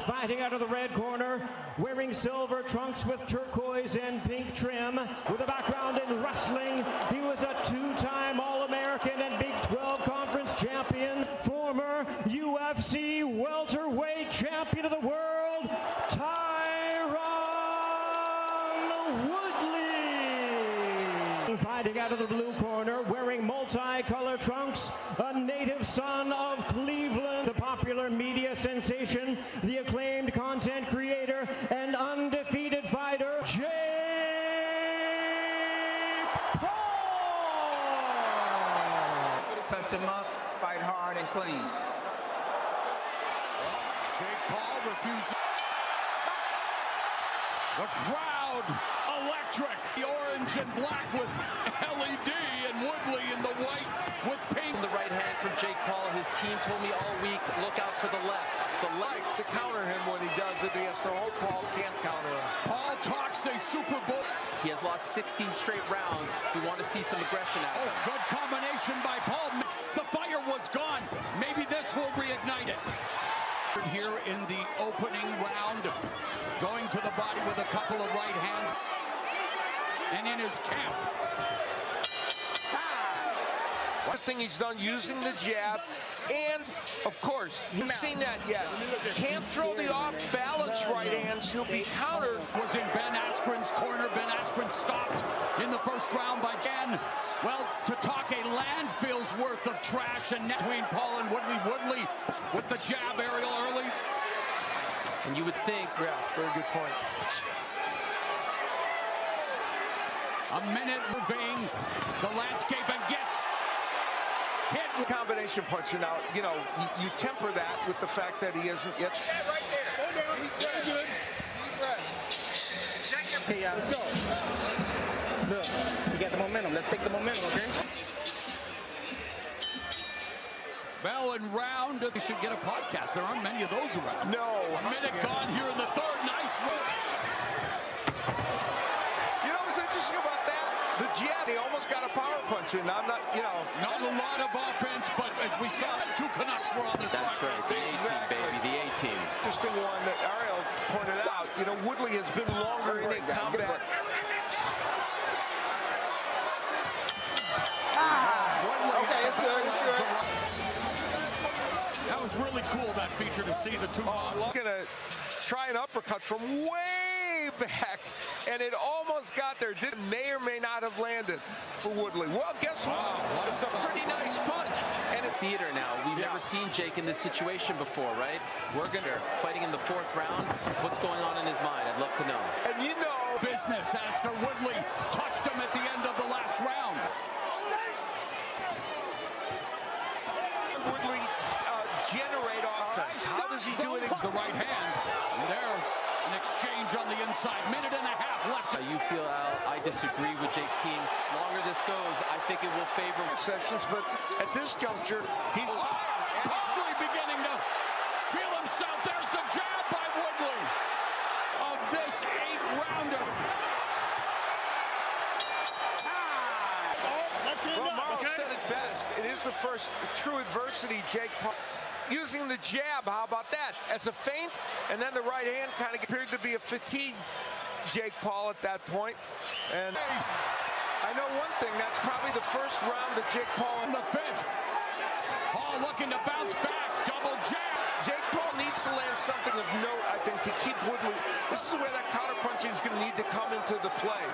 Fighting out of the red corner, wearing silver trunks with turquoise and pink trim, with a background in wrestling. He was a two-time All-American and Big 12 Conference champion, former UFC welterweight champion of the world, TYRON Woodley. Fighting out of the blue corner, wearing multi-color trunks, a native son of Cleveland, the popular media sensation, the acclaimed content creator, and undefeated fighter, Jake Paul! Touch him up, fight hard and clean. Well, Jake Paul refuses. The crowd electric. The orange and black with LED and Woodley in the white with pink. The right hand from Jake Paul. His team told me all week, look out for the left. The left to counter him when he does it. He has to hope Paul can't counter him. Paul talks a Super Bowl. He has lost 16 straight rounds. We want to see some aggression out of him. Good combination by Paul. The fire was gone. Maybe this will reignite it. Here in the opening round, going to the body with a couple of right hands, and in his camp. One thing he's done using the jab, and of course, he's seen that yet. Can't throw the off-balance right hands. He'll be countered. Was in Ben Askren's corner. Ben Askren stopped in the first round by Jen. Well, to talk a landfill's worth of trash and between Paul and Woodley. Woodley with the jab aerial early. And you would think, yeah, very good point. A minute moving the landscape and gets hit with combination puncher. Now, you know, you temper that with the fact that he hasn't yet. Right there. Hold down. Very good. Hey, let's go. Look, you got the momentum. Let's take the momentum, okay? Bell and round. They should get a podcast. There aren't many of those around. No. A minute gone here in the third. Nice run. You know what's interesting about that? The jab, he almost got a power punch in. I'm not, you know. Not a lot of offense, but as we saw, two Canucks were on the that's right. The A-team, baby. The A-team. Interesting one that Ariel pointed out. You know, Woodley has been longer in combat. Okay, it's good. That was really cool, that feature, to see the two monsters. Gonna try an uppercut from way back, and it almost got there. May or may not have landed for Woodley. Well, guess what? It's a pretty nice punch. And in theater now, we've never seen Jake in this situation before, right? We're gonna fighting in the fourth round. What's going on in his mind? I'd love to know. And you know, Business after Woodley touched him at the end of the last round. Woodley generate offense. How does he do it? The right hand. And there's an exchange on the inside. Minute and a half left. You feel, Al, I disagree with Jake's team. Longer this goes, I think it will favor Sessions, but at this juncture, he's Woodley beginning to feel himself. There's the jab by Woodley of this 8-rounder. Well, Marl said it best. It is the first true adversity, Jake Paul. Using the jab, how about that? As a feint, and then the right hand kind of appeared to be a fatigue Jake Paul at that point. And I know one thing, that's probably the first round of Jake Paul In the fifth. Paul looking to bounce back. Double jab. Jake Paul needs to land something of note, I think, to keep Woodley. This is where that counter punching is going to need to come into the play.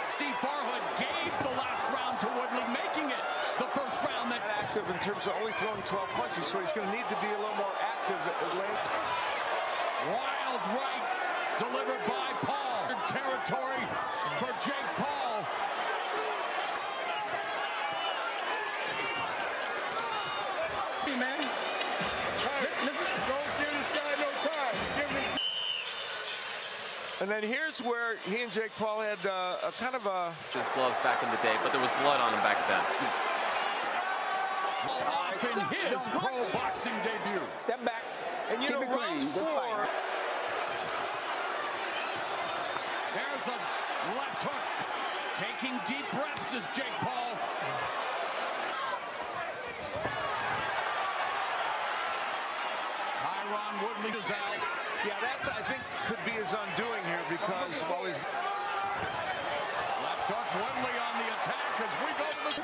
Steve Farhood gave the last round to Woodley, making it the first round. That Active in terms of only throwing 12 punches, so he's going to need to be a little more active at late. wild right delivered by Paul. Territory for Jake Paul. Hey, man. Listen, don't give this guy no time. Give me. And then here's where he and Jake Paul had a kind of a... His gloves back in the day, but there was blood on him back then. Off in his pro boxing debut. Step back. And you know, round 4... There's a left hook. Taking deep breaths is Jake Paul. Tyron Woodley is out. Yeah, that's, I think, could be his undoing here because of all his... Left hook, Woodley on the attack as we go to the...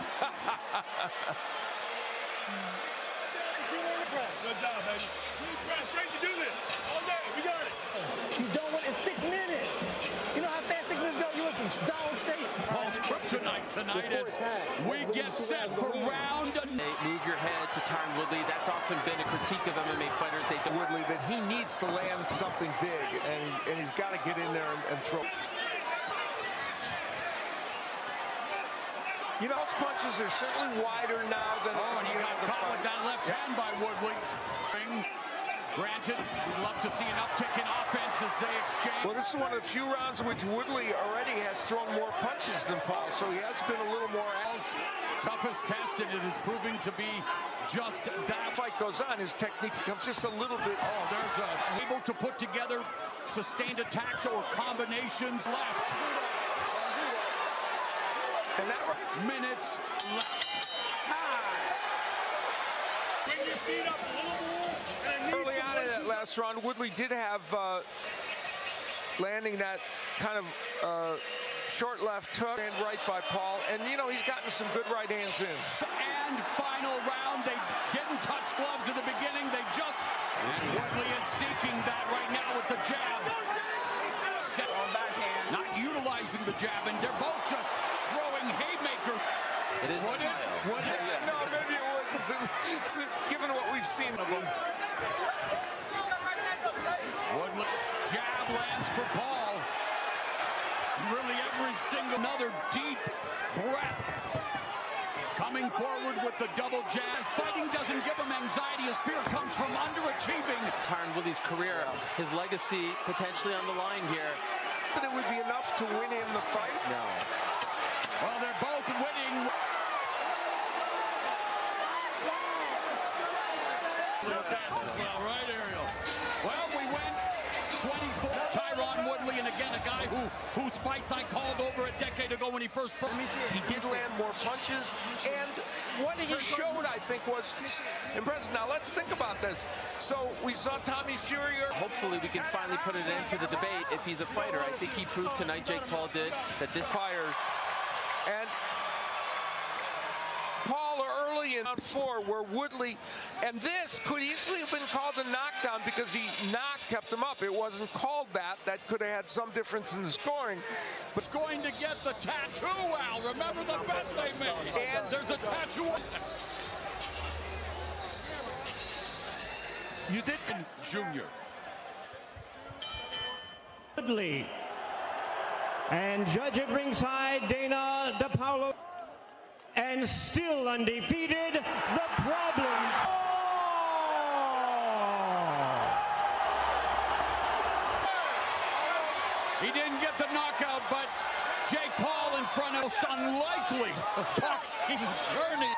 Good job, baby. We press straight to do this all day. We got it. You don't want it 6 minutes. You know how fast 6 minutes go? You want some dog shape. Paul's kryptonite tonight as we get set for round. Move your head to Tyron Woodley. That's often been a critique of MMA fighters. Woodley, that he needs to land something big, and he's got to get in there and throw. You know, those punches are certainly wider now than... Oh, and he got caught with that left hand by Woodley. Granted, we'd love to see an uptick in offense as they exchange. Well, this is one of the few rounds in which Woodley already has thrown more punches than Paul, so he has been a little more... Toughest test, and it is proving to be just that. Fight goes on, his technique becomes just a little bit... Oh, there's able to put together sustained attack or combinations left. And that minutes left. Bring your feet up a little more. And early on in that last round, Woodley did have landing that kind of short left hook and right by Paul. And, you know, he's gotten some good right hands in. And final round, they didn't touch gloves at the beginning. They just... And Woodley is seeking that right now with the jab. Set on backhand. Not utilizing the jab, and they're both just throwing haymakers. It is Would it? Would it? Yeah. No, maybe it wouldn't. Given what we've seen of him. Woodley, jab lands for Paul. Really every single, another deep breath. Coming forward with the double jab. Fighting doesn't give him anxiety. His fear comes from underachieving. Tyron Woodley's career, his legacy potentially on the line here. But it would be enough to win him the fight? No. Well, they're both winning. Well, right, Ariel. Well, we went 24. Tyron Woodley, and again, a guy whose fights I called over a decade ago when he first... He did land more punches, and what he showed, I think, was impressive. Now, let's think about this. So, we saw Tommy Fury... Hopefully, we can finally put it into the debate if he's a fighter. I think he proved tonight, Jake Paul did, that this... Fired. And Paul early in round 4 where Woodley, and this could easily have been called a knockdown because he kept him up. It wasn't called that. That could have had some difference in the scoring. But it's going to get the tattoo, Al. Remember the bet they made. And there's a tattoo. You did, Junior. Woodley. And judge at ringside, Dana DePaulo. And still undefeated, the Problem. He didn't get the knockout, but Jake Paul in front of most unlikely boxing journey.